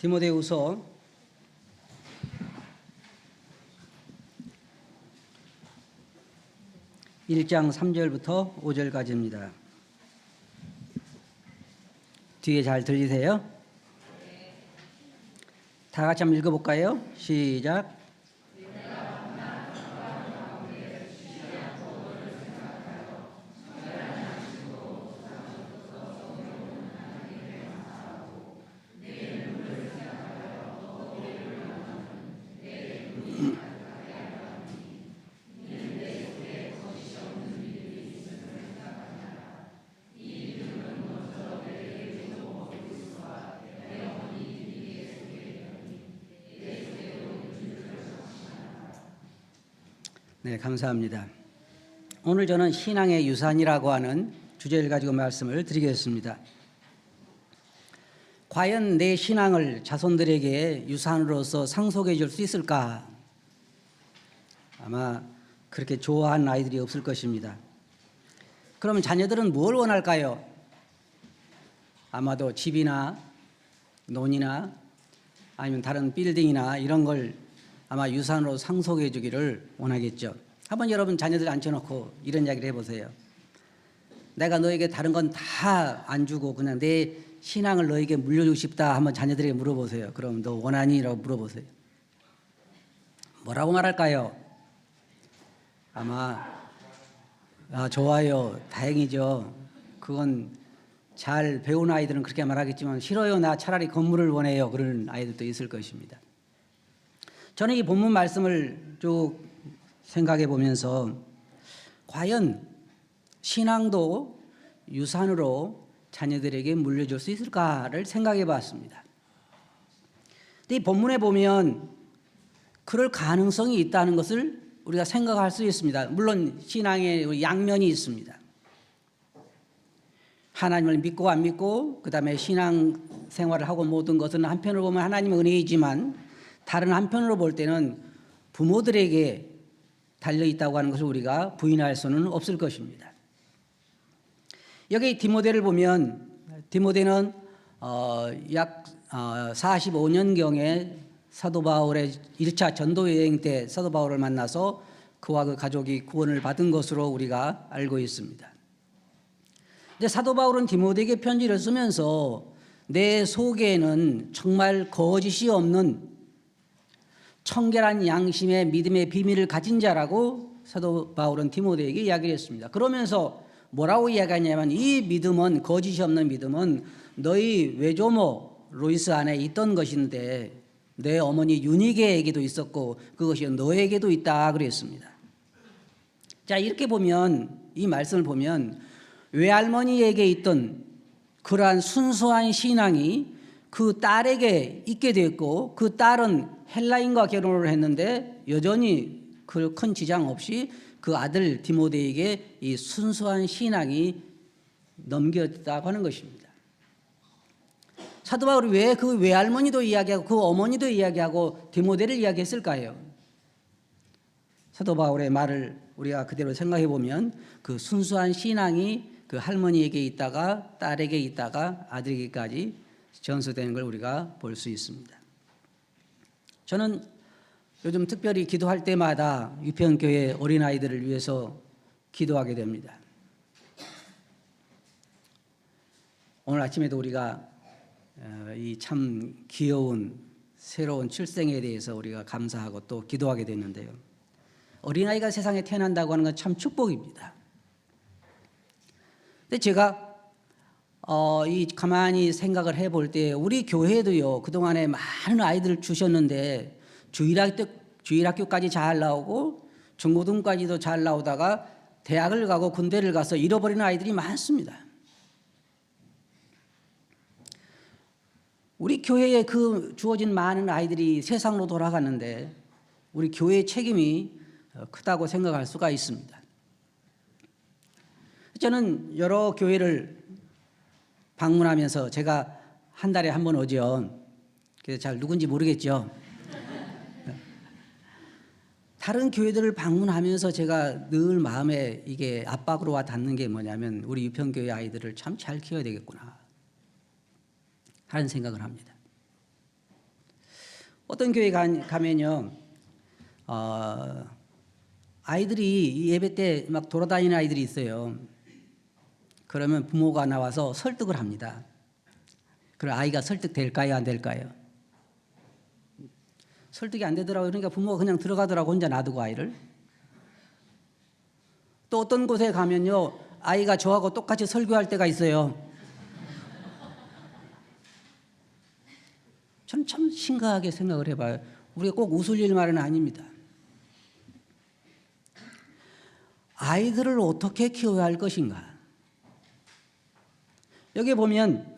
디모데후서 1장 3절부터 5절까지입니다. 뒤에 잘 들리세요? 다 같이 한번 읽어볼까요? 시작. 네, 감사합니다. 오늘 저는 신앙의 유산이라고 하는 주제를 가지고 말씀을 드리겠습니다. 과연 내 신앙을 자손들에게 유산으로서 상속해 줄 수 있을까? 아마 그렇게 좋아하는 아이들이 없을 것입니다. 그러면 자녀들은 뭘 원할까요? 아마도 집이나 논이나 아니면 다른 빌딩이나 이런 걸 아마 유산으로 상속해 주기를 원하겠죠. 한번 여러분 자녀들 앉혀놓고 이런 이야기를 해보세요. 내가 너에게 다른 건 다 안 주고 그냥 내 신앙을 너에게 물려주고 싶다. 한번 자녀들에게 물어보세요. 그럼 너 원하니? 라고 물어보세요. 뭐라고 말할까요? 아마 좋아요. 다행이죠. 그건 잘 배운 아이들은 그렇게 말하겠지만 싫어요. 나 차라리 건물을 원해요. 그런 아이들도 있을 것입니다. 저는 이 본문 말씀을 쭉 생각해 보면서 과연 신앙도 유산으로 자녀들에게 물려줄 수 있을까를 생각해 봤습니다. 근데 이 본문에 보면 그럴 가능성이 있다는 것을 우리가 생각할 수 있습니다. 물론 신앙의 양면이 있습니다. 하나님을 믿고 안 믿고 그다음에 신앙 생활을 하고 모든 것은 한편으로 보면 하나님의 은혜이지만 다른 한편으로 볼 때는 부모들에게 달려있다고 하는 것을 우리가 부인할 수는 없을 것입니다. 여기 디모데를 보면 디모데는 약 45년경에 사도 바울의 1차 전도 여행 때 사도 바울을 만나서 그와 그 가족이 구원을 받은 것으로 우리가 알고 있습니다. 근데 사도 바울은 디모데에게 편지를 쓰면서 내 속에는 정말 거짓이 없는 청결한 양심의 믿음의 비밀을 가진 자라고 사도 바울은 디모데에게 이야기를 했습니다. 그러면서 뭐라고 이야기하냐면 이 믿음은 거짓이 없는 믿음은 너희 외조모 로이스 안에 있던 것인데 내 어머니 유니게에게도 있었고 그것이 너에게도 있다 그랬습니다. 자, 이렇게 보면 이 말씀을 보면 외할머니에게 있던 그러한 순수한 신앙이 그 딸에게 있게 됐고 그 딸은 헬라인과 결혼을 했는데 여전히 그 큰 지장 없이 그 아들 디모데에게 이 순수한 신앙이 넘겨졌다고 하는 것입니다. 사도 바울이 왜 그 외할머니도 이야기하고 그 어머니도 이야기하고 디모데를 이야기했을까요? 사도 바울의 말을 우리가 그대로 생각해 보면 그 순수한 신앙이 그 할머니에게 있다가 딸에게 있다가 아들에게까지 전수되는 걸 우리가 볼 수 있습니다. 저는 요즘 특별히 기도할 때마다 유평교회 어린아이들을 위해서 기도하게 됩니다. 오늘 아침에도 우리가 이 참 귀여운 새로운 출생에 대해서 우리가 감사하고 또 기도하게 됐는데요. 어린아이가 세상에 태어난다고 하는 건 참 축복입니다. 근데 제가 이 가만히 생각을 해볼 때 우리 교회도요 그동안에 많은 아이들을 주셨는데 주일학교까지 잘 나오고 중고등까지도 잘 나오다가 대학을 가고 군대를 가서 잃어버리는 아이들이 많습니다. 우리 교회에 그 주어진 많은 아이들이 세상으로 돌아가는데 우리 교회의 책임이 크다고 생각할 수가 있습니다. 저는 여러 교회를 방문하면서 제가 한 달에 한 번 오죠. 그래서 잘 누군지 모르겠죠. 다른 교회들을 방문하면서 제가 늘 마음에 이게 압박으로 와 닿는 게 뭐냐면 우리 유평교회 아이들을 참 잘 키워야 되겠구나 하는 생각을 합니다. 어떤 교회 가면요, 아이들이 예배 때 막 돌아다니는 아이들이 있어요. 그러면 부모가 나와서 설득을 합니다. 그럼 아이가 설득될까요, 안 될까요? 설득이 안 되더라고요. 그러니까 부모가 그냥 들어가더라고, 혼자 놔두고 아이를. 또 어떤 곳에 가면요, 아이가 저하고 똑같이 설교할 때가 있어요. 저는 참 심각하게 생각을 해봐요. 우리가 꼭 웃을 일만은 아닙니다. 아이들을 어떻게 키워야 할 것인가? 여기 보면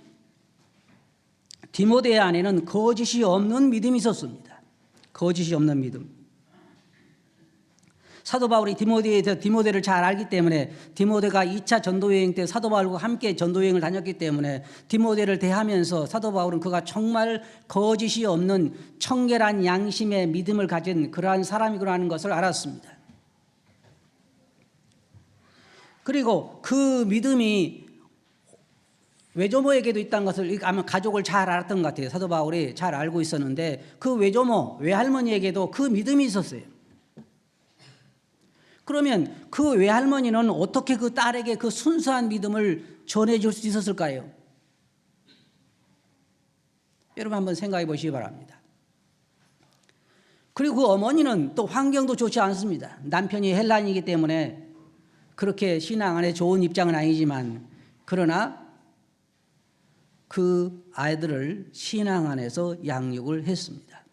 디모데 안에는 거짓이 없는 믿음이 있었습니다. 거짓이 없는 믿음. 사도 바울이 디모데를 잘 알기 때문에, 디모데가 2차 전도여행 때 사도 바울과 함께 전도여행을 다녔기 때문에 디모데를 대하면서 사도 바울은 그가 정말 거짓이 없는 청결한 양심의 믿음을 가진 그러한 사람이구나 하는 것을 알았습니다. 그리고 그 믿음이 외조모에게도 있다는 것을 아마 가족을 잘 알았던 것 같아요. 사도 바울이 잘 알고 있었는데 그 외조모, 외할머니에게도 그 믿음이 있었어요. 그러면 그 외할머니는 어떻게 그 딸에게 그 순수한 믿음을 전해줄 수 있었을까요? 여러분 한번 생각해 보시기 바랍니다. 그리고 그 어머니는 또 환경도 좋지 않습니다. 남편이 헬라인이기 때문에 그렇게 신앙 안에 좋은 입장은 아니지만, 그러나 그 아이들을 신앙 안에서 양육을 했습니다.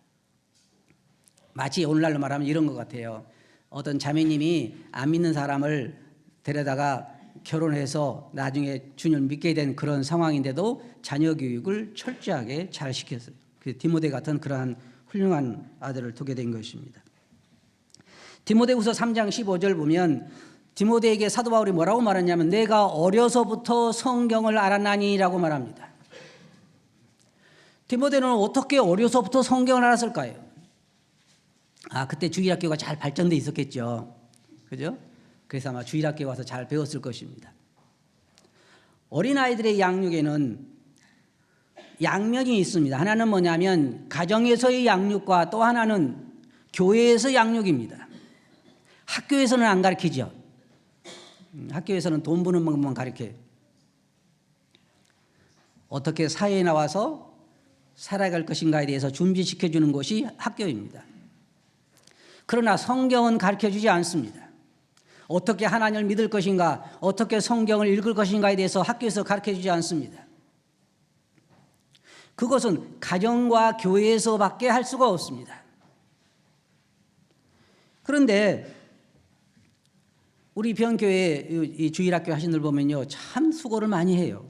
마치 오늘날로 말하면 이런 것 같아요. 어떤 자매님이 안 믿는 사람을 데려다가 결혼해서 나중에 주님을 믿게 된 그런 상황인데도 자녀 교육을 철저하게 잘 시켰어요. 그 디모데 같은 그러한 훌륭한 아들을 두게 된 것입니다. 디모데후서 3장 15절 보면 디모데에게 사도 바울이 뭐라고 말했냐면 내가 어려서부터 성경을 알았나니라고 말합니다. 디모데는 어떻게 어려서부터 성경을 알았을까요? 그때 주일학교가 잘 발전돼 있었겠죠. 그죠? 그래서 아마 주일학교에 와서 잘 배웠을 것입니다. 어린아이들의 양육에는 양면이 있습니다. 하나는 뭐냐면 가정에서의 양육과 또 하나는 교회에서 양육입니다. 학교에서는 안 가르치죠. 학교에서는 돈 버는 방법만 가르쳐요. 어떻게 사회에 나와서 살아갈 것인가에 대해서 준비시켜주는 것이 학교입니다. 그러나 성경은 가르쳐주지 않습니다. 어떻게 하나님을 믿을 것인가, 어떻게 성경을 읽을 것인가에 대해서 학교에서 가르쳐주지 않습니다. 그것은 가정과 교회에서밖에 할 수가 없습니다. 그런데 우리 변교회 이 주일학교 하신 분들 보면요, 참 수고를 많이 해요.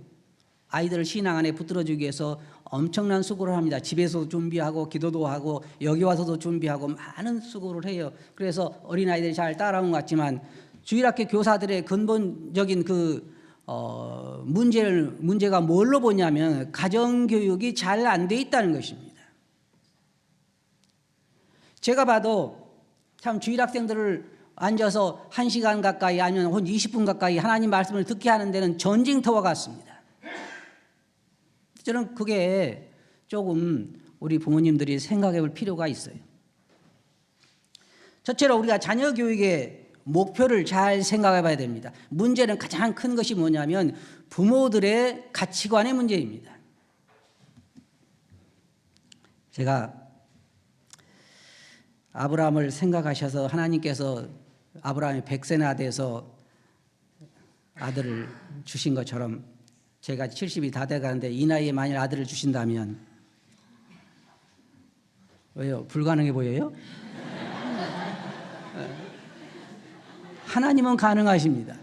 아이들을 신앙 안에 붙들어주기 위해서 엄청난 수고를 합니다. 집에서도 준비하고 기도도 하고 여기 와서도 준비하고 많은 수고를 해요. 그래서 어린아이들이 잘 따라온 것 같지만 주일학교 교사들의 근본적인 문제가 뭘로 보냐면 가정교육이 잘 안 돼 있다는 것입니다. 제가 봐도 참 주일학생들을 앉아서 1시간 가까이 아니면 20분 가까이 하나님 말씀을 듣게 하는 데는 전쟁터와 같습니다. 저는 그게 조금 우리 부모님들이 생각해 볼 필요가 있어요. 첫째로 우리가 자녀 교육의 목표를 잘 생각해 봐야 됩니다. 문제는 가장 큰 것이 뭐냐면 부모들의 가치관의 문제입니다. 제가 아브라함을 생각하셔서 하나님께서 아브라함이 100세나 돼서 아들을 주신 것처럼 제가 70이 다 돼가는데 이 나이에 만일 아들을 주신다면, 왜요? 불가능해 보여요? 하나님은 가능하십니다.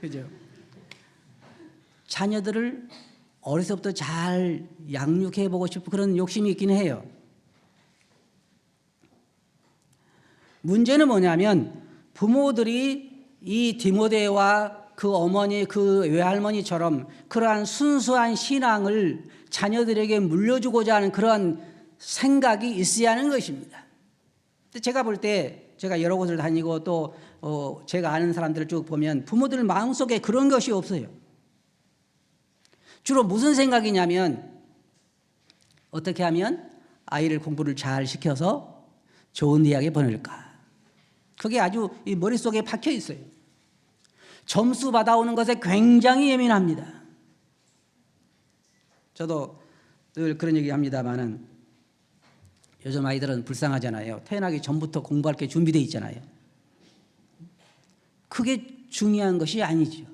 그죠? 자녀들을 어려서부터 잘 양육해보고 싶은 그런 욕심이 있긴 해요. 문제는 뭐냐면 부모들이 이 디모데와 그 어머니, 그 외할머니처럼 그러한 순수한 신앙을 자녀들에게 물려주고자 하는 그러한 생각이 있어야 하는 것입니다. 제가 볼 때, 제가 여러 곳을 다니고 또 제가 아는 사람들을 쭉 보면 부모들 마음속에 그런 것이 없어요. 주로 무슨 생각이냐면 어떻게 하면 아이를 공부를 잘 시켜서 좋은 대학에 보낼까? 그게 아주 이 머릿속에 박혀 있어요. 점수 받아오는 것에 굉장히 예민합니다. 저도 늘 그런 얘기 합니다만은 요즘 아이들은 불쌍하잖아요. 태어나기 전부터 공부할 게 준비되어 있잖아요. 그게 중요한 것이 아니죠.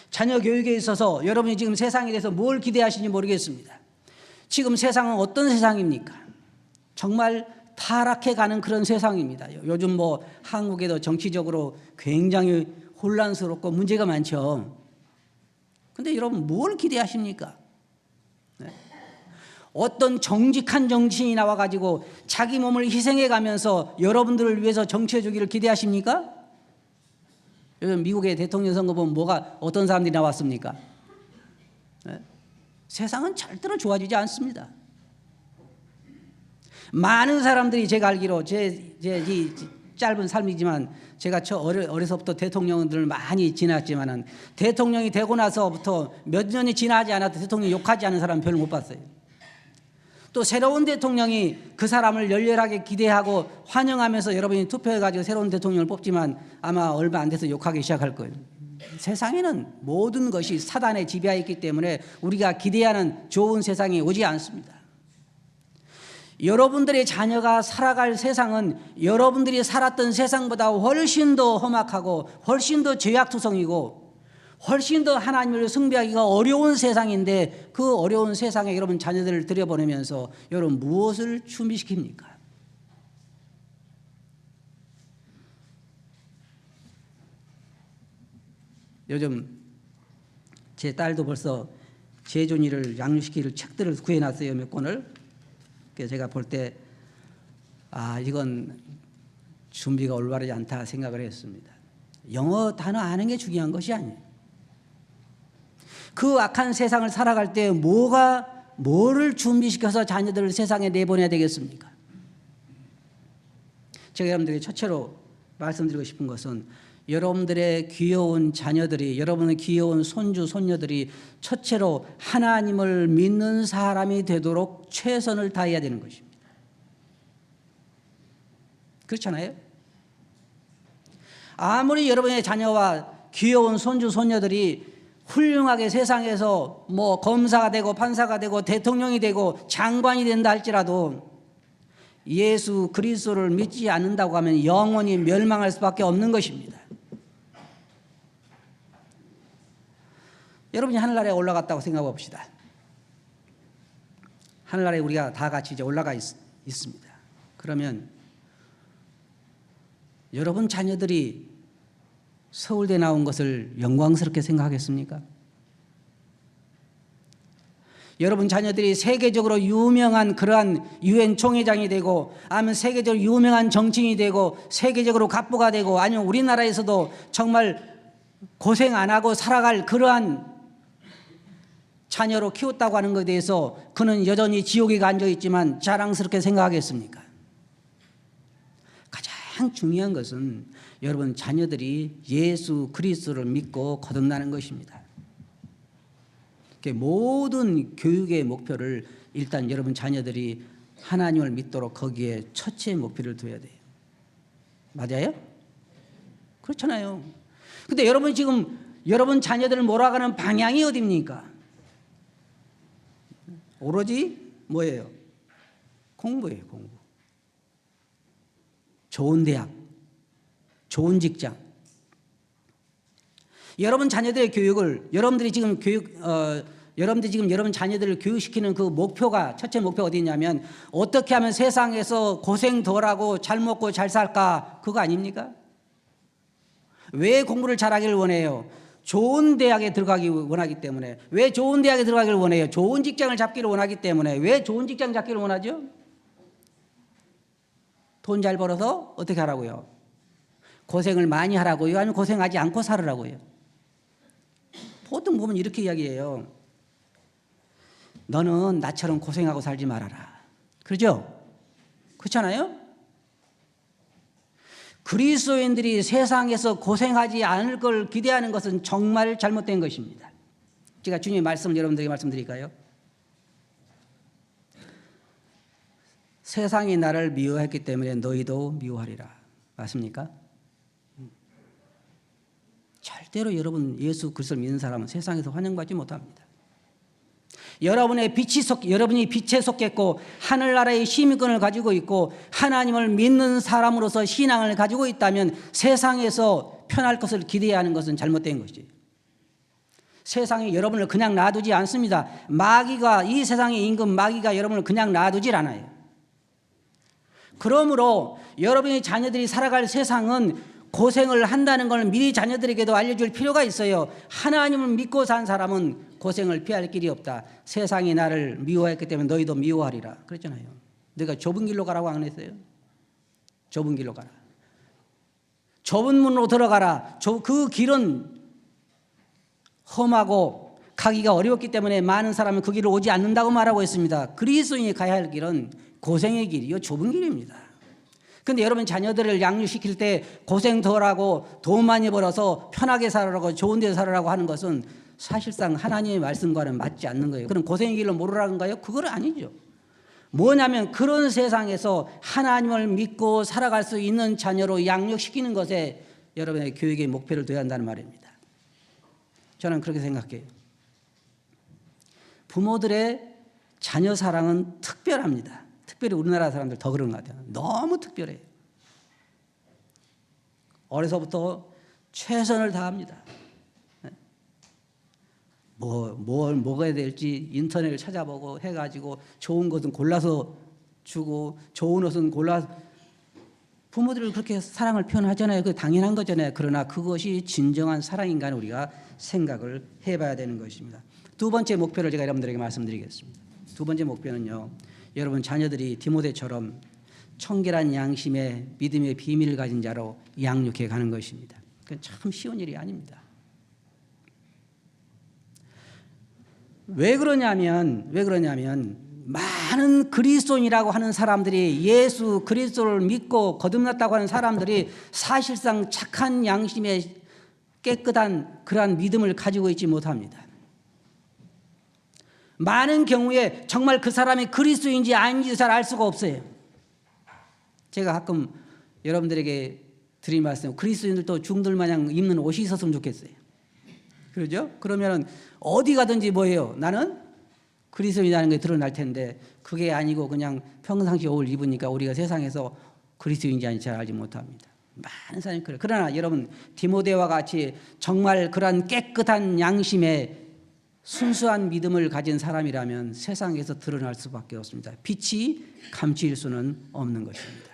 자녀 교육에 있어서 여러분이 지금 세상에 대해서 뭘 기대하시는지 모르겠습니다. 지금 세상은 어떤 세상입니까? 정말 타락해 가는 그런 세상입니다. 요즘 뭐 한국에도 정치적으로 굉장히 혼란스럽고 문제가 많죠. 근데 여러분 뭘 기대하십니까? 네. 어떤 정직한 정치인이 나와가지고 자기 몸을 희생해 가면서 여러분들을 위해서 정치해 주기를 기대하십니까? 요즘 미국의 대통령 선거 보면 어떤 사람들이 나왔습니까? 네? 세상은 절대로 좋아지지 않습니다. 많은 사람들이 제가 알기로 제 짧은 삶이지만 제가 어려서부터 대통령들을 많이 지났지만은 대통령이 되고 나서부터 몇 년이 지나지 않아도 대통령 욕하지 않은 사람 별로 못 봤어요. 또 새로운 대통령이 그 사람을 열렬하게 기대하고 환영하면서 여러분이 투표해가지고 새로운 대통령을 뽑지만 아마 얼마 안 돼서 욕하기 시작할 거예요. 세상에는 모든 것이 사단의 지배하에 있기 때문에 우리가 기대하는 좋은 세상이 오지 않습니다. 여러분들의 자녀가 살아갈 세상은 여러분들이 살았던 세상보다 훨씬 더 험악하고 훨씬 더 죄악투성이고 훨씬 더 하나님을 숭배하기가 어려운 세상인데 그 어려운 세상에 여러분 자녀들을 들여보내면서 여러분 무엇을 준비시킵니까? 요즘 제 딸도 벌써 재준이를 양육시킬 책들을 구해놨어요. 몇 권을. 그래서 제가 볼 때 이건 준비가 올바르지 않다 생각을 했습니다. 영어 단어 아는 게 중요한 것이 아니에요. 그 악한 세상을 살아갈 때 뭐를 준비시켜서 자녀들을 세상에 내보내야 되겠습니까? 제가 여러분들에게 첫째로 말씀드리고 싶은 것은 여러분들의 귀여운 자녀들이 여러분의 귀여운 손주 손녀들이 첫째로 하나님을 믿는 사람이 되도록 최선을 다해야 되는 것입니다. 그렇잖아요? 아무리 여러분의 자녀와 귀여운 손주 손녀들이 훌륭하게 세상에서 뭐 검사가 되고 판사가 되고 대통령이 되고 장관이 된다 할지라도 예수 그리스도를 믿지 않는다고 하면 영원히 멸망할 수밖에 없는 것입니다. 여러분이 하늘나라에 올라갔다고 생각해 봅시다. 하늘나라에 우리가 다 같이 이제 올라가 있습니다. 그러면 여러분 자녀들이 서울대 나온 것을 영광스럽게 생각하겠습니까? 여러분 자녀들이 세계적으로 유명한 그러한 유엔 총회장이 되고 아니면 세계적으로 유명한 정치인이 되고 세계적으로 갑부가 되고 아니면 우리나라에서도 정말 고생 안 하고 살아갈 그러한 자녀로 키웠다고 하는 것에 대해서 그는 여전히 지옥에 앉아 있지만 자랑스럽게 생각하겠습니까? 가장 중요한 것은 여러분 자녀들이 예수 그리스도를 믿고 거듭나는 것입니다. 모든 교육의 목표를 일단 여러분 자녀들이 하나님을 믿도록 거기에 첫째 목표를 둬야 돼요. 맞아요? 그렇잖아요. 근데 여러분 지금 여러분 자녀들을 몰아가는 방향이 어디입니까? 오로지 뭐예요? 공부예요, 공부. 좋은 대학, 좋은 직장. 여러분 자녀들의 교육을 여러분들이 지금 여러분 자녀들을 교육시키는 그 목표가 첫째 목표가 어디 있냐면 어떻게 하면 세상에서 고생 덜하고 잘 먹고 잘 살까 그거 아닙니까? 왜 공부를 잘하기를 원해요? 좋은 대학에 들어가기 원하기 때문에. 왜 좋은 대학에 들어가기를 원해요? 좋은 직장을 잡기를 원하기 때문에. 왜 좋은 직장 잡기를 원하죠? 돈 잘 벌어서 어떻게 하라고요? 고생을 많이 하라고요? 아니면 고생하지 않고 살으라고요? 보통 보면 이렇게 이야기해요. 너는 나처럼 고생하고 살지 말아라. 그러죠? 그렇잖아요? 그리스도인들이 세상에서 고생하지 않을 걸 기대하는 것은 정말 잘못된 것입니다. 제가 주님의 말씀을 여러분들에게 말씀드릴까요? 세상이 나를 미워했기 때문에 너희도 미워하리라. 맞습니까? 절대로 여러분 예수 그리스도를 믿는 사람은 세상에서 환영받지 못합니다. 여러분이 빛에 속했고 하늘나라의 시민권을 가지고 있고 하나님을 믿는 사람으로서 신앙을 가지고 있다면 세상에서 편할 것을 기대하는 것은 잘못된 것이죠. 세상이 여러분을 그냥 놔두지 않습니다. 이 세상의 임금 마귀가 여러분을 그냥 놔두질 않아요. 그러므로 여러분의 자녀들이 살아갈 세상은 고생을 한다는 걸 미리 자녀들에게도 알려줄 필요가 있어요. 하나님을 믿고 산 사람은 고생을 피할 길이 없다. 세상이 나를 미워했기 때문에 너희도 미워하리라. 그랬잖아요. 내가 좁은 길로 가라고 안 했어요? 좁은 길로 가라. 좁은 문으로 들어가라. 그 길은 험하고 가기가 어려웠기 때문에 많은 사람은 그 길을 오지 않는다고 말하고 있습니다. 그리스도인이 가야 할 길은 고생의 길이요, 좁은 길입니다. 그런데 여러분 자녀들을 양육시킬 때 고생 덜하고 돈 많이 벌어서 편하게 살으라고 좋은 데 살으라고 하는 것은 사실상 하나님의 말씀과는 맞지 않는 거예요. 그럼 고생의 길로 모르라는가요? 그건 아니죠. 뭐냐면 그런 세상에서 하나님을 믿고 살아갈 수 있는 자녀로 양육시키는 것에 여러분의 교육의 목표를 둬야 한다는 말입니다. 저는 그렇게 생각해요. 부모들의 자녀 사랑은 특별합니다. 특별히 우리나라 사람들 더 그런 것 같아요. 너무 특별해요. 어려서부터 최선을 다합니다. 뭘 먹어야 될지 인터넷을 찾아보고 해가지고 좋은 것은 골라서 주고 좋은 옷은 골라서 부모들을 그렇게 사랑을 표현하잖아요. 그게 당연한 거잖아요. 그러나 그것이 진정한 사랑인가 우리가 생각을 해봐야 되는 것입니다. 두 번째 목표를 제가 여러분들에게 말씀드리겠습니다. 두 번째 목표는요. 여러분 자녀들이 디모데처럼 청결한 양심의 믿음의 비밀을 가진 자로 양육해 가는 것입니다. 그건 참 쉬운 일이 아닙니다. 왜 그러냐면 많은 그리스도인이라고 하는 사람들이 예수 그리스도를 믿고 거듭났다고 하는 사람들이 사실상 착한 양심의 깨끗한 그러한 믿음을 가지고 있지 못합니다. 많은 경우에 정말 그 사람이 그리스도인지 아닌지 잘 알 수가 없어요. 제가 가끔 여러분들에게 드린 말씀, 그리스도인들도 중들 마냥 입는 옷이 있었으면 좋겠어요. 그러죠? 그러면 어디 가든지 뭐예요? 나는 그리스도인이라는 게 드러날 텐데 그게 아니고 그냥 평상시 옷을 입으니까 우리가 세상에서 그리스도인지 아닌지 잘 알지 못합니다. 많은 사람이 그래요. 그러나 여러분 디모데와 같이 정말 그런 깨끗한 양심의 순수한 믿음을 가진 사람이라면 세상에서 드러날 수밖에 없습니다. 빛이 감추일 수는 없는 것입니다.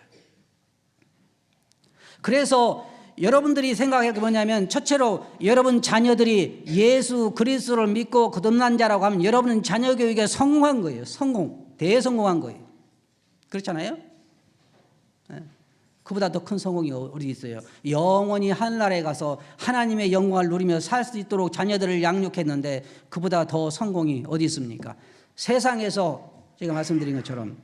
그래서 여러분들이 생각할 게 뭐냐면 첫째로 여러분 자녀들이 예수 그리스도를 믿고 거듭난 자라고 하면 여러분은 자녀 교육에 성공한 거예요. 대성공한 거예요. 그렇잖아요? 그보다 더 큰 성공이 어디 있어요? 영원히 하늘나라에 가서 하나님의 영광을 누리며 살 수 있도록 자녀들을 양육했는데 그보다 더 성공이 어디 있습니까? 세상에서 제가 말씀드린 것처럼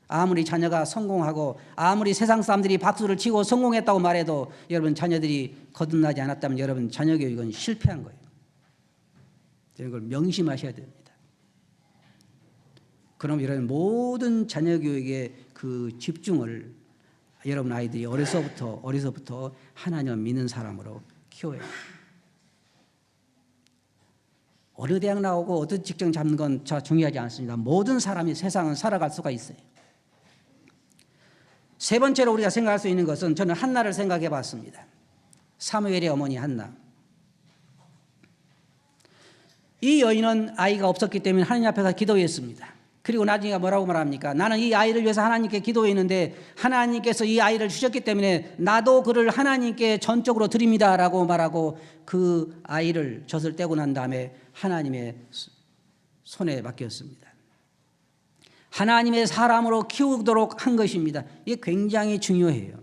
아무리 자녀가 성공하고 아무리 세상 사람들이 박수를 치고 성공했다고 말해도 여러분 자녀들이 거듭나지 않았다면 여러분 자녀 교육은 실패한 거예요. 이걸 명심하셔야 됩니다. 그럼 여러분 모든 자녀 교육의 그 집중을 여러분 아이들이 어려서부터 하나님을 믿는 사람으로 키워야 해요. 어느 대학 나오고 어떤 직장 잡는 건 중요하지 않습니다. 모든 사람이 세상은 살아갈 수가 있어요. 세 번째로 우리가 생각할 수 있는 것은 저는 한나를 생각해 봤습니다. 사무엘의 어머니 한나. 이 여인은 아이가 없었기 때문에 하나님 앞에서 기도했습니다. 그리고 나중에 뭐라고 말합니까? 나는 이 아이를 위해서 하나님께 기도했는데 하나님께서 이 아이를 주셨기 때문에 나도 그를 하나님께 전적으로 드립니다 라고 말하고 그 아이를 젖을 떼고 난 다음에 하나님의 손에 맡겼습니다. 하나님의 사람으로 키우도록 한 것입니다. 이게 굉장히 중요해요.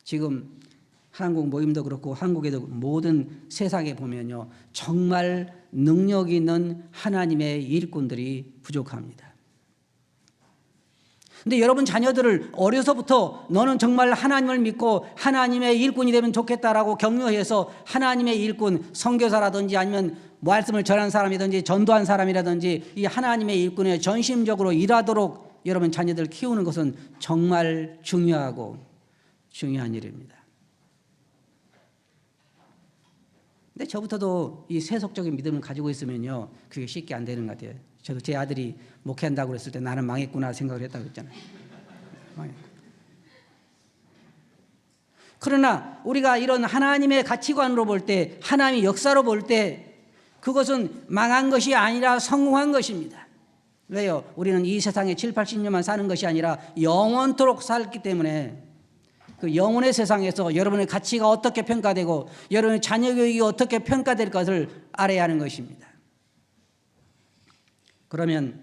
지금 한국 모임도 그렇고 한국에도 모든 세상에 보면요 정말 능력 있는 하나님의 일꾼들이 부족합니다. 근데 여러분 자녀들을 어려서부터 너는 정말 하나님을 믿고 하나님의 일꾼이 되면 좋겠다라고 격려해서 하나님의 일꾼, 선교사라든지 아니면 말씀을 전한 사람이든지 전도한 사람이라든지 이 하나님의 일꾼에 전심적으로 일하도록 여러분 자녀들 키우는 것은 정말 중요하고 중요한 일입니다. 근데 저부터도 이 세속적인 믿음을 가지고 있으면요, 그게 쉽게 안 되는 것 같아요. 저도 제 아들이 목회한다고 그랬을 때 나는 망했구나 생각을 했다고 했잖아요. 그러나 우리가 이런 하나님의 가치관으로 볼 때, 하나님의 역사로 볼 때 그것은 망한 것이 아니라 성공한 것입니다. 왜요? 우리는 이 세상에 7, 80년만 사는 것이 아니라 영원토록 살기 때문에 그 영혼의 세상에서 여러분의 가치가 어떻게 평가되고 여러분의 자녀 교육이 어떻게 평가될 것을 알아야 하는 것입니다. 그러면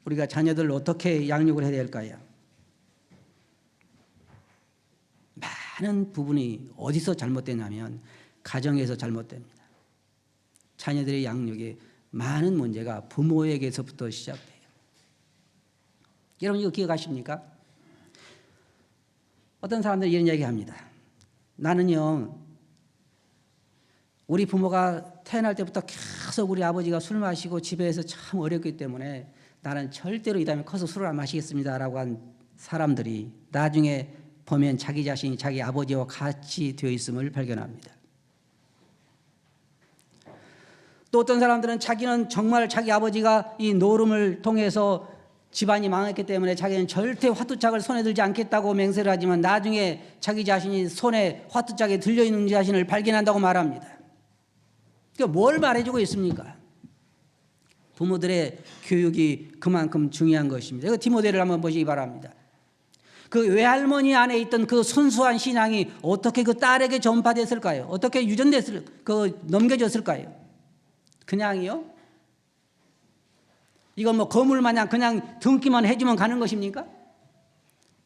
우리가 자녀들을 어떻게 양육을 해야 될까요? 많은 부분이 어디서 잘못되냐면 가정에서 잘못됩니다. 자녀들의 양육에 많은 문제가 부모에게서부터 시작돼요. 여러분 이거 기억하십니까? 어떤 사람들이 이런 얘기합니다. 나는요, 우리 부모가 태어날 때부터 계속 우리 아버지가 술 마시고 집에서 참 어렵기 때문에 나는 절대로 이 다음에 커서 술을 안 마시겠습니다라고 한 사람들이 나중에 보면 자기 자신이 자기 아버지와 같이 되어 있음을 발견합니다. 또 어떤 사람들은 자기는 정말 자기 아버지가 이 노름을 통해서 집안이 망했기 때문에 자기는 절대 화투짝을 손에 들지 않겠다고 맹세를 하지만 나중에 자기 자신이 손에 화투짝에 들려있는 자신을 발견한다고 말합니다. 그러니까 뭘 말해주고 있습니까? 부모들의 교육이 그만큼 중요한 것입니다. 이거 디모데를 한번 보시기 바랍니다. 그 외할머니 안에 있던 그 순수한 신앙이 어떻게 그 딸에게 전파됐을까요? 어떻게 넘겨졌을까요? 그냥이요? 이건 뭐 거물 마냥 그냥 등기만 해주면 가는 것입니까?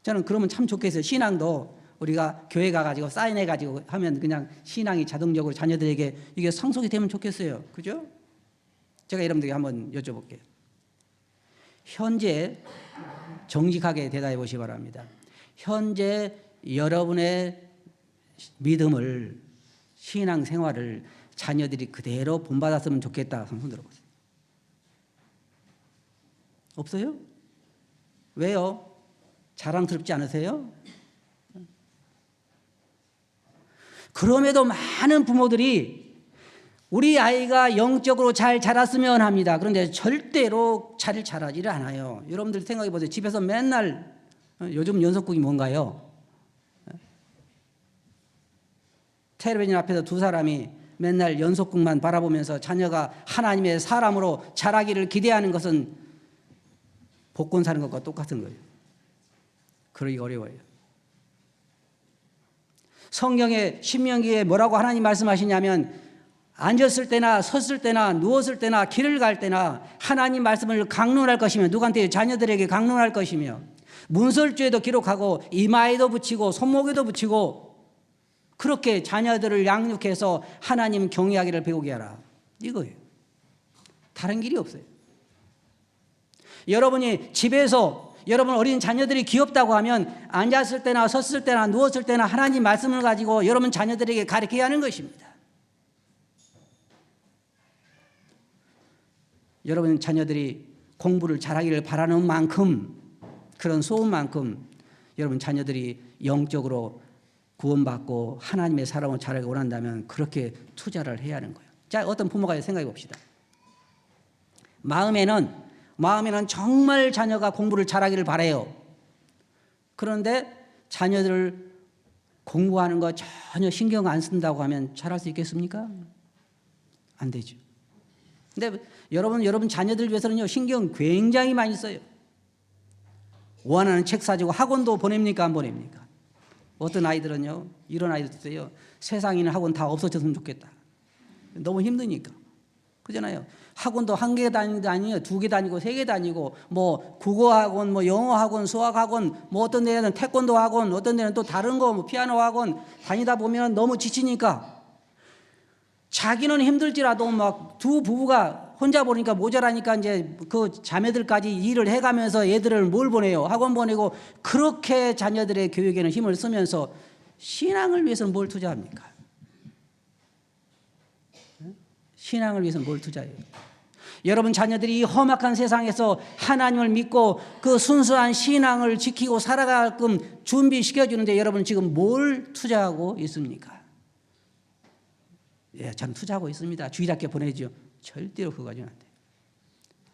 저는 그러면 참 좋겠어요. 신앙도 우리가 교회 가가지고 사인해가지고 하면 그냥 신앙이 자동적으로 자녀들에게 이게 성숙이 되면 좋겠어요. 그죠? 제가 여러분들에게 한번 여쭤볼게요. 현재 정직하게 대답해 보시기 바랍니다. 현재 여러분의 믿음을, 신앙생활을 자녀들이 그대로 본받았으면 좋겠다. 손 들어보세요. 없어요? 왜요? 자랑스럽지 않으세요? 그럼에도 많은 부모들이 우리 아이가 영적으로 잘 자랐으면 합니다. 그런데 절대로 잘 자라지를 않아요. 여러분들 생각해 보세요. 집에서 맨날 요즘 연속극이 뭔가요? 텔레비전 앞에서 두 사람이 맨날 연속극만 바라보면서 자녀가 하나님의 사람으로 자라기를 기대하는 것은 복권 사는 것과 똑같은 거예요. 그러기 어려워요. 성경의 신명기에 뭐라고 하나님 말씀하시냐면 앉았을 때나 섰을 때나 누웠을 때나 길을 갈 때나 하나님 말씀을 강론할 것이며 누구한테 자녀들에게 강론할 것이며 문설주에도 기록하고 이마에도 붙이고 손목에도 붙이고 그렇게 자녀들을 양육해서 하나님 경외하기를 배우게 하라. 이거예요. 다른 길이 없어요. 여러분이 집에서 여러분 어린 자녀들이 귀엽다고 하면 앉았을 때나 섰을 때나 누웠을 때나 하나님 말씀을 가지고 여러분 자녀들에게 가르쳐야 하는 것입니다. 여러분 자녀들이 공부를 잘하기를 바라는 만큼 그런 소원만큼 여러분 자녀들이 영적으로 구원받고 하나님의 사랑을 자라기 원한다면 그렇게 투자를 해야 하는 거예요. 자, 어떤 부모가 생각해 봅시다. 마음에는 정말 자녀가 공부를 잘하기를 바라요. 그런데 자녀들을 공부하는 거 전혀 신경 안 쓴다고 하면 잘할 수 있겠습니까? 안 되죠. 근데 여러분 자녀들 위해서는요, 신경 굉장히 많이 써요. 원하는 책 사주고 학원도 보냅니까? 안 보냅니까? 어떤 아이들은요, 이런 아이들 있어요. 세상에 있는 학원 다 없어졌으면 좋겠다. 너무 힘드니까. 그잖아요. 학원도 한 개 다니는 게 아니에요. 2개 다니고 3개 다니고 뭐 국어 학원, 뭐 영어 학원, 수학 학원, 뭐 어떤 데는 태권도 학원, 어떤 데는 또 다른 거, 뭐 피아노 학원 다니다 보면 너무 지치니까 자기는 힘들지라도 막 두 부부가 혼자 보니까 모자라니까 이제 그 자매들까지 일을 해가면서 애들을 뭘 보내요? 학원 보내고 그렇게 자녀들의 교육에는 힘을 쓰면서 신앙을 위해서는 뭘 투자합니까? 신앙을 위해서는 뭘 투자해요? 여러분 자녀들이 이 험악한 세상에서 하나님을 믿고 그 순수한 신앙을 지키고 살아가게끔 준비시켜주는데 여러분 지금 뭘 투자하고 있습니까? 예, 전 투자하고 있습니다. 주일학교 보내죠. 절대로 그거 가지고는 안 돼요.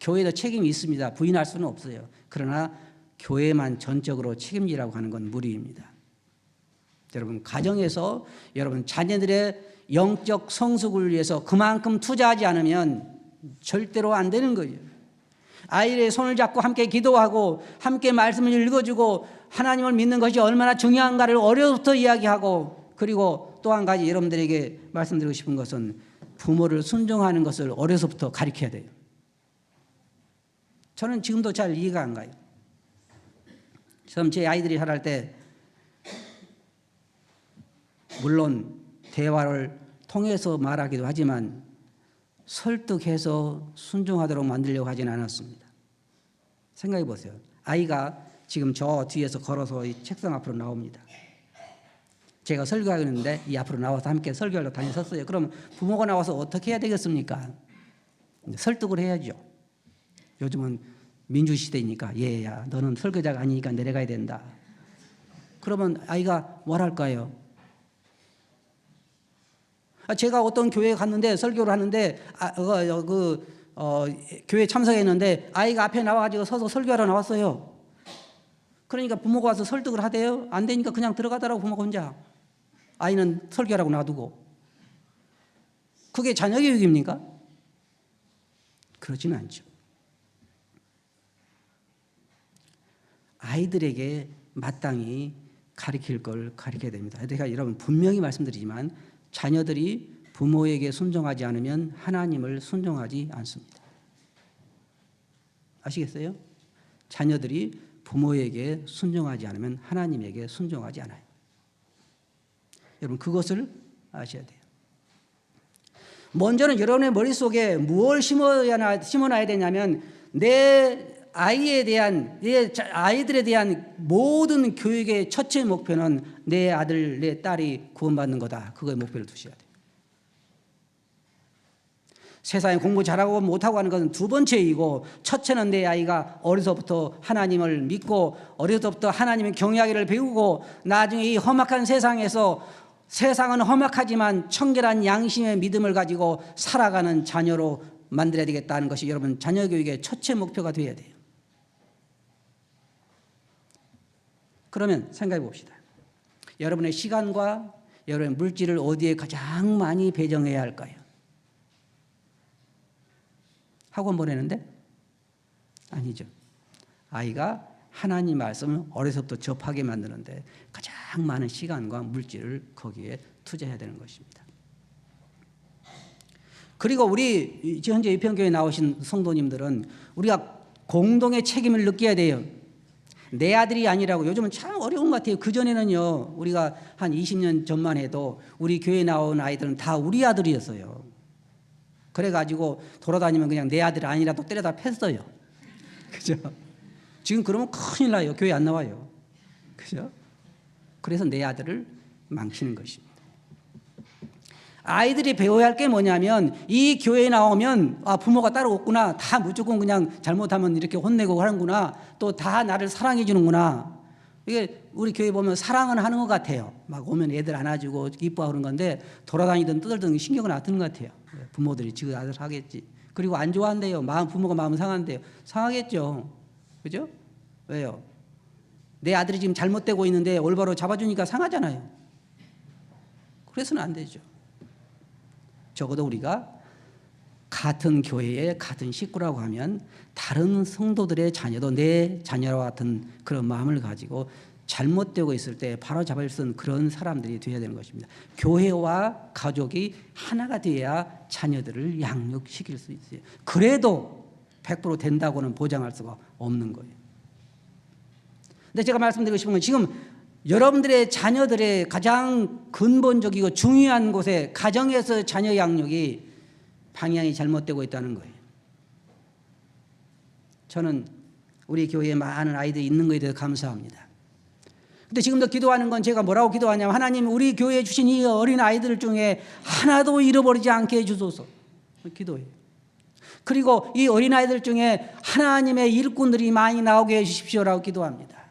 교회도 책임이 있습니다. 부인할 수는 없어요. 그러나 교회만 전적으로 책임지라고 하는 건 무리입니다. 여러분 가정에서 여러분 자녀들의 영적 성숙을 위해서 그만큼 투자하지 않으면 절대로 안 되는 거예요. 아이의 손을 잡고 함께 기도하고 함께 말씀을 읽어주고 하나님을 믿는 것이 얼마나 중요한가를 어려서부터 이야기하고 그리고 또 한 가지 여러분들에게 말씀드리고 싶은 것은 부모를 순종하는 것을 어려서부터 가르쳐야 돼요. 저는 지금도 잘 이해가 안 가요. 처음 제 아이들이 자랄 때 물론 대화를 통해서 말하기도 하지만 설득해서 순종하도록 만들려고 하지는 않았습니다. 생각해 보세요. 아이가 지금 저 뒤에서 걸어서 이 책상 앞으로 나옵니다. 제가 설교하고 있는데 이 앞으로 나와서 함께 설교하러 다녔었어요. 그럼 부모가 나와서 어떻게 해야 되겠습니까? 설득을 해야죠. 요즘은 민주시대니까 얘야 너는 설교자가 아니니까 내려가야 된다. 그러면 아이가 뭘 할까요? 제가 어떤 교회에 갔는데 설교를 하는데 교회에 참석했는데 아이가 앞에 나와가지고 서서 설교하러 나왔어요. 그러니까 부모가 와서 설득을 하대요. 안 되니까 그냥 들어가더라고 부모가 혼자. 아이는 설교하라고 놔두고. 그게 자녀 교육입니까? 그렇지는 않죠. 아이들에게 마땅히 가르칠 걸 가르쳐야 됩니다. 제가 여러분 분명히 말씀드리지만 자녀들이 부모에게 순종하지 않으면 하나님을 순종하지 않습니다. 아시겠어요? 자녀들이 부모에게 순종하지 않으면 하나님에게 순종하지 않아요. 여러분 그것을 아셔야 돼요. 먼저는 여러분의 머릿속에 무엇을 심어놔야 되냐면 내 아이들에 대한 모든 교육의 첫째 목표는 내 아들, 내 딸이 구원받는 거다. 그거에 목표를 두셔야 돼요. 세상에 공부 잘하고 못하고 하는 것은 두 번째이고 첫째는 내 아이가 어려서부터 하나님을 믿고 어려서부터 하나님의 경외하기를 배우고 나중에 이 험악한 세상에서 세상은 험악하지만 청결한 양심의 믿음을 가지고 살아가는 자녀로 만들어야 되겠다는 것이 여러분 자녀 교육의 첫째 목표가 되어야 돼요. 그러면 생각해 봅시다. 여러분의 시간과 여러분의 물질을 어디에 가장 많이 배정해야 할까요? 학원 보내는데? 아니죠. 아이가 하나님 말씀을 어려서부터 접하게 만드는데 가장 많은 시간과 물질을 거기에 투자해야 되는 것입니다. 그리고 우리 현재 이평교회에 나오신 성도님들은 우리가 공동의 책임을 느껴야 돼요. 내 아들이 아니라고. 요즘은 참 어려운 것 같아요. 그전에는요 우리가 한 20년 전만 해도 우리 교회에 나온 아이들은 다 우리 아들이었어요. 그래가지고 돌아다니면 그냥 내 아들 아니라도 때려다 팼어요. 그죠? 지금 그러면 큰일 나요. 교회 안 나와요. 그죠? 그래서 내 아들을 망치는 것입니다. 아이들이 배워야 할 게 뭐냐면 이 교회에 나오면 부모가 따로 없구나. 다 무조건 그냥 잘못하면 이렇게 혼내고 하는구나. 또 다 나를 사랑해 주는구나. 이게 우리 교회 보면 사랑은 하는 것 같아요. 막 오면 애들 안아주고 이뻐하고 그런 건데 돌아다니든 떠들든 신경은 안 쓰는 것 같아요. 부모들이 지금 아들 하겠지. 그리고 안 좋아한대요. 부모가 마음 상한대요. 상하겠죠. 그죠? 왜요? 내 아들이 지금 잘못되고 있는데 올바로 잡아주니까 상하잖아요. 그래서는 안 되죠. 적어도 우리가 같은 교회의 같은 식구라고 하면 다른 성도들의 자녀도 내 자녀와 같은 그런 마음을 가지고 잘못되고 있을 때 바로 잡을 수 있는 그런 사람들이 되어야 되는 것입니다. 교회와 가족이 하나가 되어야 자녀들을 양육시킬 수 있어요. 그래도 100% 된다고는 보장할 수가 없는 거예요. 근데 제가 말씀드리고 싶은 건 지금 여러분들의 자녀들의 가장 근본적이고 중요한 곳에 가정에서 자녀 양육이 방향이 잘못되고 있다는 거예요. 저는 우리 교회에 많은 아이들이 있는 것에 대해서 감사합니다. 근데 지금도 기도하는 건 제가 뭐라고 기도하냐면 하나님 우리 교회에 주신 이 어린 아이들 중에 하나도 잃어버리지 않게 해주소서 기도해요. 그리고 이 어린 아이들 중에 하나님의 일꾼들이 많이 나오게 해주십시오라고 기도합니다.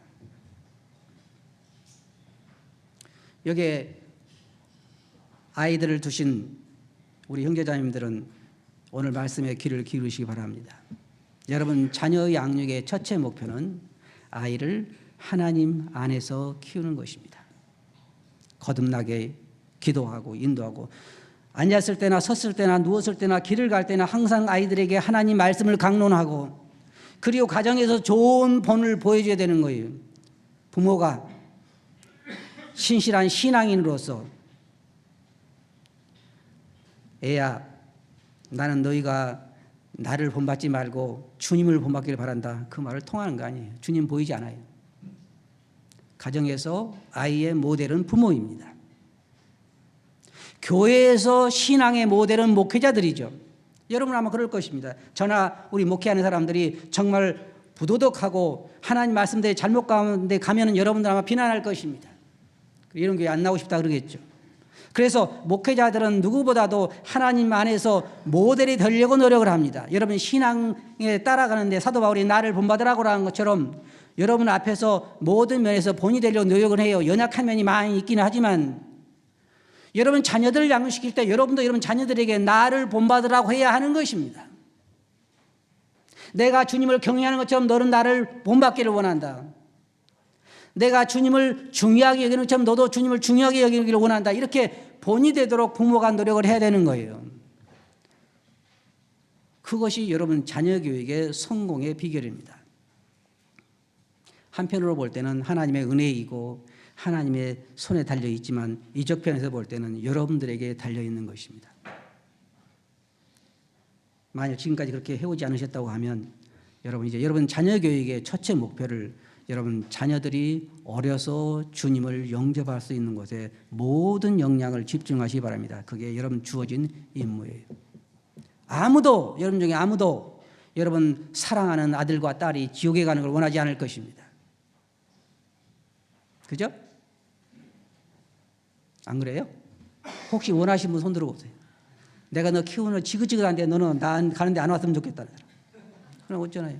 여기에 아이들을 두신 우리 형제자님들은 오늘 말씀에 귀를 기울이시기 바랍니다. 여러분 자녀 양육의 첫째 목표는 아이를 하나님 안에서 키우는 것입니다. 거듭나게 기도하고 인도하고 앉았을 때나 섰을 때나 누웠을 때나 길을 갈 때나 항상 아이들에게 하나님 말씀을 강론하고 그리고 가정에서 좋은 본을 보여줘야 되는 거예요. 부모가 신실한 신앙인으로서 애야 나는 너희가 나를 본받지 말고 주님을 본받기를 바란다. 그 말을 통하는 거 아니에요. 주님 보이지 않아요. 가정에서 아이의 모델은 부모입니다. 교회에서 신앙의 모델은 목회자들이죠. 여러분 아마 그럴 것입니다. 저나 우리 목회하는 사람들이 정말 부도덕하고 하나님 말씀대로 잘못 가운데 가면은 여러분들 아마 비난할 것입니다. 이런 교회 안 나오고 싶다 그러겠죠. 그래서 목회자들은 누구보다도 하나님 안에서 모델이 되려고 노력을 합니다. 여러분 신앙에 따라가는데 사도 바울이 나를 본받으라고 하는 것처럼 여러분 앞에서 모든 면에서 본이 되려고 노력을 해요. 연약한 면이 많이 있기는 하지만 여러분 자녀들을 양육시킬 때 여러분도 여러분 자녀들에게 나를 본받으라고 해야 하는 것입니다. 내가 주님을 경외하는 것처럼 너는 나를 본받기를 원한다. 내가 주님을 중요하게 여기는 것처럼 너도 주님을 중요하게 여기기를 원한다. 이렇게 본이 되도록 부모가 노력을 해야 되는 거예요. 그것이 여러분 자녀 교육의 성공의 비결입니다. 한편으로 볼 때는 하나님의 은혜이고 하나님의 손에 달려있지만 이적편에서 볼 때는 여러분들에게 달려있는 것입니다. 만약 지금까지 그렇게 해오지 않으셨다고 하면 여러분 이제 여러분 자녀 교육의 첫째 목표를 여러분 자녀들이 어려서 주님을 영접할 수 있는 곳에 모든 역량을 집중하시기 바랍니다. 그게 여러분 주어진 임무예요. 아무도 여러분 중에 아무도 여러분 사랑하는 아들과 딸이 지옥에 가는 걸 원하지 않을 것입니다. 그죠? 안 그래요? 혹시 원하시는 분 손 들어보세요. 내가 너 키우는 거 지긋지긋한데 너는 나 가는데 안 왔으면 좋겠다. 그럼 어쩌나요?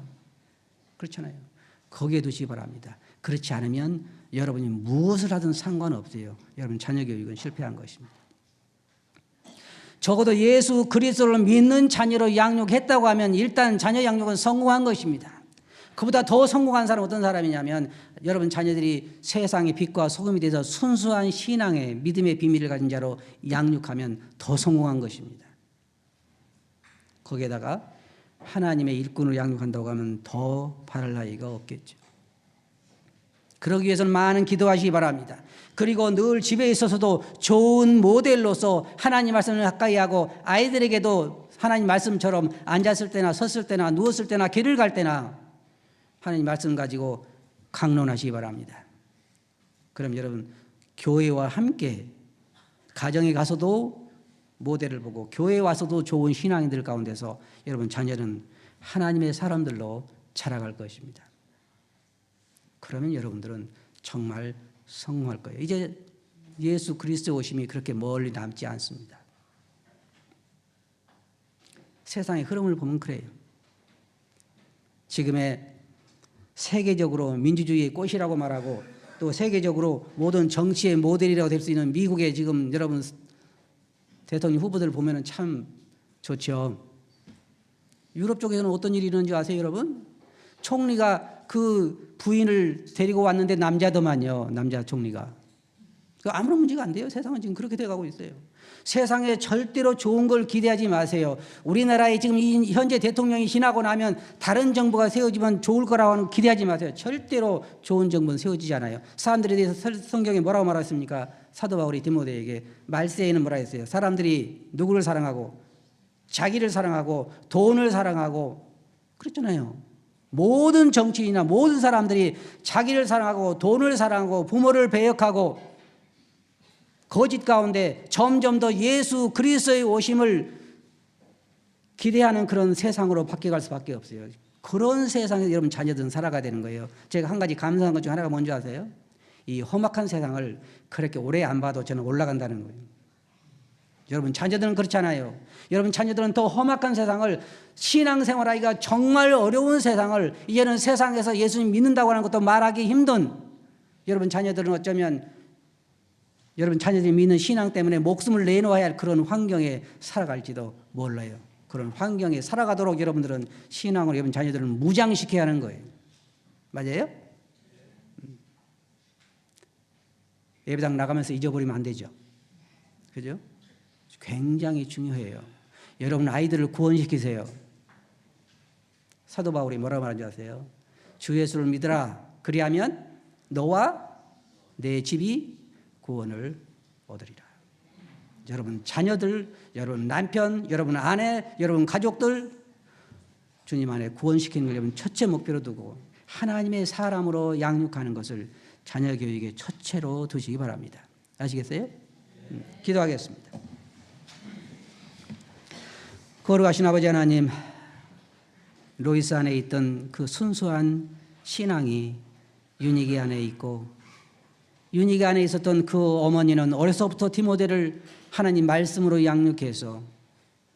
그렇잖아요. 거기에 두시기 바랍니다. 그렇지 않으면 여러분이 무엇을 하든 상관없어요. 여러분 자녀 교육은 실패한 것입니다. 적어도 예수 그리스도를 믿는 자녀로 양육했다고 하면 일단 자녀 양육은 성공한 것입니다. 그보다 더 성공한 사람은 어떤 사람이냐면 여러분 자녀들이 세상의 빛과 소금이 돼서 순수한 신앙의 믿음의 비밀을 가진 자로 양육하면 더 성공한 것입니다. 거기에다가 하나님의 일꾼을 양육한다고 하면 더 바랄 나위가 없겠죠. 그러기 위해서는 많은 기도하시기 바랍니다. 그리고 늘 집에 있어서도 좋은 모델로서 하나님 말씀을 가까이 하고 아이들에게도 하나님 말씀처럼 앉았을 때나 섰을 때나 누웠을 때나 길을 갈 때나 하나님 말씀 가지고 강론하시기 바랍니다. 그럼 여러분 교회와 함께 가정에 가서도 모델을 보고 교회에 와서도 좋은 신앙인들 가운데서 여러분 자녀는 하나님의 사람들로 자라갈 것입니다. 그러면 여러분들은 정말 성공할 거예요. 이제 예수 그리스도의 오심이 그렇게 멀리 남지 않습니다. 세상의 흐름을 보면 그래요. 지금의 세계적으로 민주주의의 꽃이라고 말하고 또 세계적으로 모든 정치의 모델이라고 될 수 있는 미국의 지금 여러분 대통령 후보들 보면 참 좋죠. 유럽 쪽에서는 어떤 일이 있는지 아세요, 여러분? 총리가 그 부인을 데리고 왔는데 남자더만요. 남자 총리가. 아무런 문제가 안 돼요. 세상은 지금 그렇게 돼가고 있어요. 세상에 절대로 좋은 걸 기대하지 마세요. 우리나라에 지금 이 현재 대통령이 지나고 나면 다른 정부가 세워지면 좋을 거라고 기대하지 마세요. 절대로 좋은 정부는 세워지지 않아요. 사람들에 대해서 성경에 뭐라고 말했습니까? 사도 바울이 디모데에게 말세에는 뭐라 했어요? 사람들이 누구를 사랑하고 자기를 사랑하고 돈을 사랑하고 그랬잖아요. 모든 정치인이나 모든 사람들이 자기를 사랑하고 돈을 사랑하고 부모를 배역하고 거짓 가운데 점점 더 예수 그리스도의 오심을 기대하는 그런 세상으로 바뀌어갈 수밖에 없어요. 그런 세상에서 여러분 자녀들은 살아가야 되는 거예요. 제가 한 가지 감사한 것 중 하나가 뭔지 아세요? 이 험악한 세상을 그렇게 오래 안 봐도 저는 올라간다는 거예요. 여러분 자녀들은 그렇지 않아요. 여러분 자녀들은 더 험악한 세상을, 신앙생활하기가 정말 어려운 세상을, 이제는 세상에서 예수님 믿는다고 하는 것도 말하기 힘든, 여러분 자녀들은 어쩌면 여러분 자녀들이 믿는 신앙 때문에 목숨을 내놓아야 할 그런 환경에 살아갈지도 몰라요. 그런 환경에 살아가도록 여러분들은 신앙으로 여러분 자녀들을 무장시켜야 하는 거예요. 맞아요? 예배당 나가면서 잊어버리면 안 되죠. 그죠? 굉장히 중요해요. 여러분 아이들을 구원시키세요. 사도 바울이 뭐라고 말하는지 아세요? 주 예수를 믿으라. 그리하면 너와 내 집이 구원을 얻으리라. 여러분 자녀들, 여러분 남편, 여러분 아내, 여러분 가족들 주님 안에 구원시키는 걸 여러분 첫째 목표로 두고 하나님의 사람으로 양육하는 것을 자녀 교육의 첫째로 두시기 바랍니다. 아시겠어요? 기도하겠습니다. 거룩하신 아버지 하나님, 로이스 안에 있던 그 순수한 신앙이 윤희기 안에 있고, 윤희기 안에 있었던 그 어머니는 어려서부터 디모데를 하나님 말씀으로 양육해서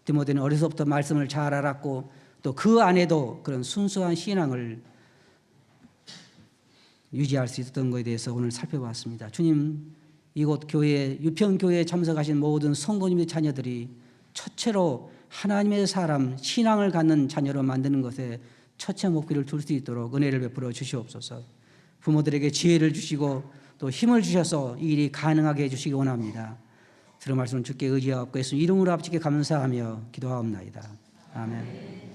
디모데는 어려서부터 말씀을 잘 알았고 또 그 안에도 그런 순수한 신앙을 유지할 수 있었던 것에 대해서 오늘 살펴봤습니다. 주님, 이곳 교회, 유평교회에 참석하신 모든 성도님의 자녀들이 첫째로 하나님의 사람, 신앙을 갖는 자녀로 만드는 것에 첫째 목표를 둘 수 있도록 은혜를 베풀어 주시옵소서. 부모들에게 지혜를 주시고 또 힘을 주셔서 이 일이 가능하게 해주시기 원합니다. 들은 말씀은 주께 의지하옵고 예수 이름으로 아버지께 감사하며 기도하옵나이다. 아멘.